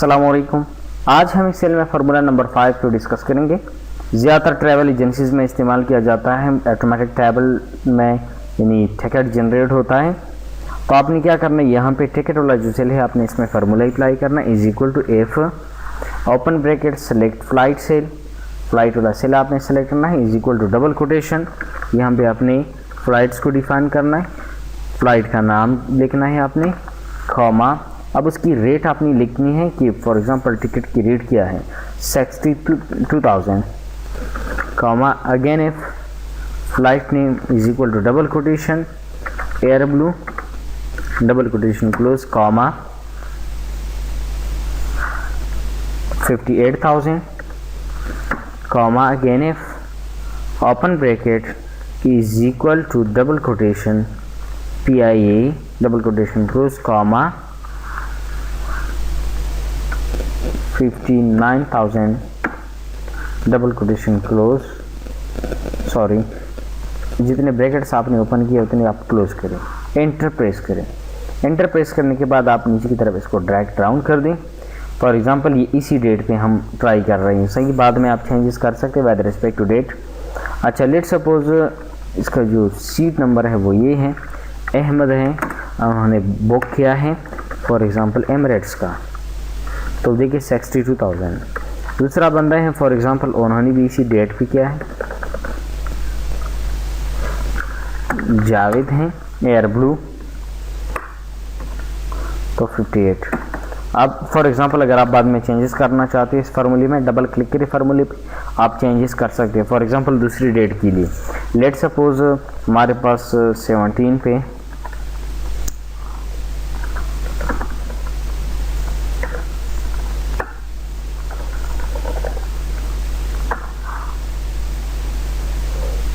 अस्सलाम वालेकुम। आज हम एक्सेल में फार्मूला नंबर 5 को डिस्कस करेंगे। ज़्यादातर ट्रैवल एजेंसीज़ में इस्तेमाल किया जाता है। ऑटोमेटिक टेबल में यानी टिकट जनरेट होता है। तो आपने क्या करना है, यहाँ पे टिकट वाला जो सेल है आपने इसमें फार्मूला अप्लाई करना है। Is equal to F open bracket select flight cell, flight वाला सेल आपने सेलेक्ट करना है। Is equal to double quotation, यहाँ पे आपने फ्लाइट्स को डिफाइन करना है। फ्लाइट का नाम लिखना है आपने, कॉमा, अब उसकी रेट आपने लिखनी है कि फॉर एग्जांपल टिकट की रेट क्या है 62,000, comma, again if flight name is equal to double quotation air blue double quotation close, comma, 58,000, comma, again if open bracket is equal to double quotation PIA double quotation close, comma, 59,000 double quotation close, sorry, जितने brackets आपने open किए उतने आप close करें। Enter press करें। Enter press करने के बाद आप नीचे की तरफ इसको ड्रैग डाउन कर दें। फॉर एग्जांपल ये इसी डेट पे हम ट्राई कर रहे हैं, सही, बाद में आप चेंजेस कर सकते हैं विद रिस्पेक्ट टू डेट। अच्छा, लेट सपोज इसका जो सीट नंबर है वो ये है, अहमद है, उन्होंने बुक किया है फॉर एग्जांपल एमिरेट्स का, तो देखिए 62,000। दूसरा बंदा है फॉर एग्जांपल उन्होंने भी इसी डेट पे किया है, जावेद हैं, एयर ब्लू, तो 58। अब फॉर एग्जांपल अगर आप बाद में चेंजेस करना चाहते हैं इस फार्मूले में, डबल क्लिक करें फार्मूले पे, आप चेंजेस कर सकते हैं। फॉर एग्जांपल दूसरी डेट के लिए लेट सपोज हमारे पास 17 पे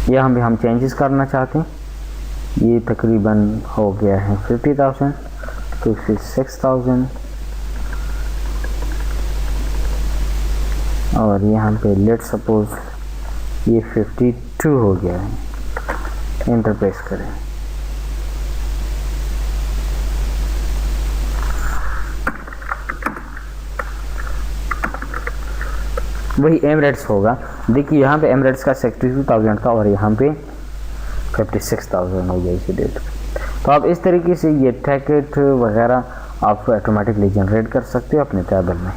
यहाँ भी हम चेंजेस करना चाहते हैं। ये तकरीबन हो गया है 50,000 तो 56,000, और यहाँ पे लेट सपोज ये 52 हो गया है। एंटर प्रेस करें। वही एमिरेट्स होगा, देखिए यहाँ पे एमिरेट्स का 62,000 था और यहाँ पे 56,000 हो गया इसी डेट। तो आप इस तरीके से ये टिकट वगैरह आप ऑटोमेटिकली जनरेट कर सकते हो अपने टेबल में।